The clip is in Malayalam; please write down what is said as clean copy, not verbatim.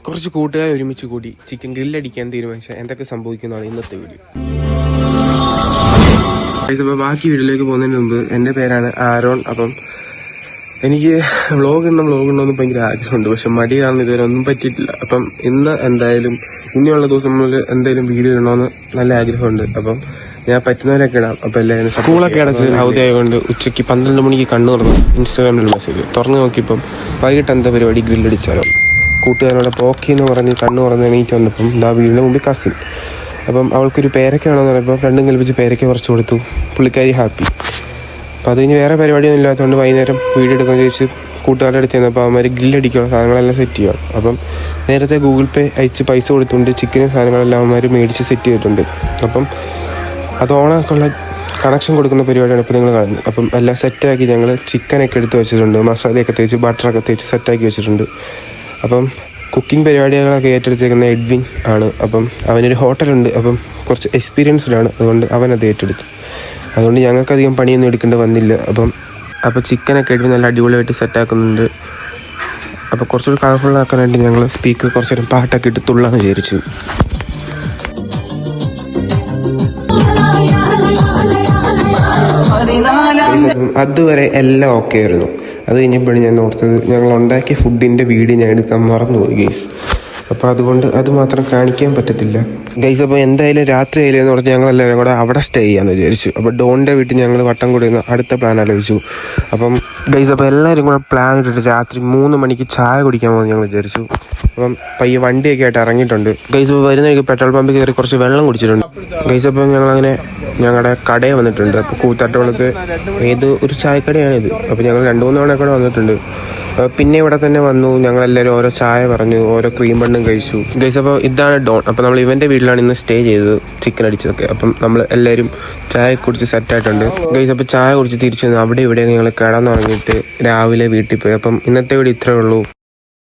കുറച്ച് കൂട്ടുകാർ ഒരുമിച്ച് കൂടി ചിക്കൻ ഗ്രില്ലടിക്കാൻ തീരുമാനിച്ച എന്തൊക്കെ സംഭവിക്കുന്നതാണ് ഇന്നത്തെ വീഡിയോ. അപ്പോൾ ബാക്കി വീഡിയോയിലേക്ക് പോകുന്നതിന് മുമ്പ് എൻ്റെ പേരാണ് ആരോൺ. അപ്പം എനിക്ക് വ്ളോഗ് ഉണ്ടോന്ന് ഭയങ്കര ആഗ്രഹമുണ്ട്, പക്ഷെ മടി കാരണം ഇതുവരെ ഒന്നും പറ്റിയിട്ടില്ല. അപ്പം ഇന്ന് എന്തായാലും ഇനിയുള്ള ദിവസങ്ങളിൽ എന്തായാലും വീഡിയോ ഇടണമെന്ന് നല്ല ആഗ്രഹമുണ്ട്. അപ്പം ഞാൻ പറ്റുന്നവരൊക്കെ ഇടാം. അപ്പം എല്ലാവരും സ്കൂളൊക്കെ അടച്ച് അവധിയായതുകൊണ്ട് ഉച്ചയ്ക്ക് 12 മണിക്ക് കണ്ണു തുറന്നു ഇൻസ്റ്റാഗ്രാമിൽ മെസ്സേജ് തുറന്നു നോക്കിയപ്പം വൈകിട്ട് എന്താ പരിപാടി ഗ്രില്ലടിച്ചാലോ. കൂട്ടുകാരോടെ പോക്കി എന്ന് പറഞ്ഞ് കണ്ണു തുറന്ന് എണീറ്റ് വന്നപ്പം ഇതാ വീടിന് മുമ്പിൽ കസിൻ. അപ്പം അവൾക്കൊരു പേരയ്ക്ക വേണമെന്ന് പറയുമ്പോൾ രണ്ടും കൽപ്പിച്ച് പേരയ്ക്ക കുറച്ച് കൊടുത്തു. പുള്ളിക്കാരി ഹാപ്പി. അപ്പോൾ അത് കഴിഞ്ഞ് വേറെ പരിപാടിയൊന്നും ഇല്ലാത്തതുകൊണ്ട് വൈകുന്നേരം വീഡിയോ എടുക്കാൻ ചോദിച്ച് കൂട്ടുകാരുടെ അടുത്ത് ചെന്നപ്പോൾ അവന്മാർ ഗ്രില്ലടിക്കാനുള്ള സാധനങ്ങളെല്ലാം സെറ്റ് ചെയ്യുക. അപ്പം നേരത്തെ ഗൂഗിൾ പേ അയച്ച് പൈസ കൊടുത്തുകൊണ്ട് ചിക്കനും സാധനങ്ങളെല്ലാം അവന്മാർ മേടിച്ച് സെറ്റ് ചെയ്തിട്ടുണ്ട്. അപ്പം അത് ഓണാക്കുള്ള കണക്ഷൻ കൊടുക്കുന്ന പരിപാടിയാണ് ഇപ്പോൾ നിങ്ങൾ കാണുന്നത്. അപ്പം എല്ലാം സെറ്റാക്കി ഞങ്ങൾ ചിക്കനൊക്കെ എടുത്ത് വെച്ചിട്ടുണ്ട്, മസാലയൊക്കെ തേച്ച് ബട്ടറൊക്കെ തേച്ച് സെറ്റാക്കി വെച്ചിട്ടുണ്ട്. അപ്പം കുക്കിംഗ് പരിപാടികളൊക്കെ ഏറ്റെടുത്തേക്കുന്ന എഡ്വിൻ ആണ്. അപ്പം അവനൊരു ഹോട്ടലുണ്ട്, അപ്പം കുറച്ച് എക്സ്പീരിയൻസ്ഡാണ്, അതുകൊണ്ട് അവനത് ഏറ്റെടുത്തു. അതുകൊണ്ട് ഞങ്ങൾക്കധികം പണിയൊന്നും എടുക്കേണ്ടി വന്നില്ല. അപ്പോൾ ചിക്കനൊക്കെ എഡ്വിൻ നല്ല അടിപൊളിയായിട്ട് സെറ്റാക്കുന്നുണ്ട്. അപ്പോൾ കുറച്ചുകൂടി കളർഫുള്ളാക്കാനായിട്ട് ഞങ്ങൾ സ്പീക്കർ കുറച്ച് നേരം പാട്ടൊക്കെ ഇട്ട് തുള്ളാന്ന് വിചാരിച്ചു. അതുവരെ എല്ലാം ഓക്കെ ആയിരുന്നു. അത് കഴിഞ്ഞപ്പോഴും ഞാൻ ഓർത്തത് ഞങ്ങൾ ഉണ്ടാക്കിയ ഫുഡിൻ്റെ വീഡിയോ ഞാൻ എടുക്കാൻ മറന്നുപോയി ഗൈസ്. അപ്പോൾ അതുകൊണ്ട് അത് മാത്രം കാണിക്കാൻ പറ്റത്തില്ല ഗൈസ്. അപ്പോൾ എന്തായാലും രാത്രി ആയില്ലെന്ന് പറഞ്ഞാൽ ഞങ്ങളെല്ലാവരും കൂടെ അവിടെ സ്റ്റേ ചെയ്യാമെന്ന് വിചാരിച്ചു. അപ്പോൾ ഡോണിൻ്റെ വീട്ടിൽ ഞങ്ങൾ വട്ടം കൂടി അടുത്ത പ്ലാൻ ആലോചിച്ചു. അപ്പം ഗൈസ് അപ്പോൾ എല്ലാവരും കൂടെ പ്ലാൻ ഇട്ടിട്ട് രാത്രി 3 മണിക്ക് ചായ കുടിക്കാൻ പോകുന്നത് ഞങ്ങൾ വിചാരിച്ചു. അപ്പം പയ്യെ വണ്ടിയൊക്കെ ആയിട്ട് ഇറങ്ങിയിട്ടുണ്ട് ഗൈസ്. അപ്പോൾ വരുന്ന വഴിക്ക് പെട്രോൾ പമ്പിൽ കയറി കുറച്ച് വെള്ളം കുടിച്ചിട്ടുണ്ട് ഗൈസ്. അപ്പം ഞങ്ങളങ്ങനെ ഞങ്ങളുടെ കടയിൽ വന്നിട്ടുണ്ട്. അപ്പോൾ കൂത്താട്ടുകുളത്ത് ഒരു ചായക്കടയാണിത്. അപ്പോൾ ഞങ്ങൾ 2-3 തവണ കൂടെ വന്നിട്ടുണ്ട്. പിന്നെ ഇവിടെ തന്നെ വന്നു, ഞങ്ങളെല്ലാവരും ഓരോ ചായ പറഞ്ഞു, ഓരോ ക്രീം ബണ്ണും കഴിച്ചു ഗൈസ്. അപ്പോൾ ഇതാണ് ഡോൺ. അപ്പോൾ നമ്മൾ ഇവൻ്റെ വീട്ടിലാണ് ഇന്ന് സ്റ്റേ ചെയ്തത്, ചിക്കൻ അടിച്ചതൊക്കെ. അപ്പം നമ്മൾ എല്ലാവരും ചായ കുടിച്ച് സെറ്റായിട്ടുണ്ട് ഗൈസ്. അപ്പോൾ ചായ കുടിച്ച് തിരിച്ചു വന്നു. അവിടെ ഇവിടെ ഞങ്ങൾ കിടന്നുറങ്ങിയിട്ട് രാവിലെ വീട്ടിൽ പോയി. അപ്പം ഇന്നത്തെ വീഡിയോ ഇത്രയേ ഉള്ളൂ.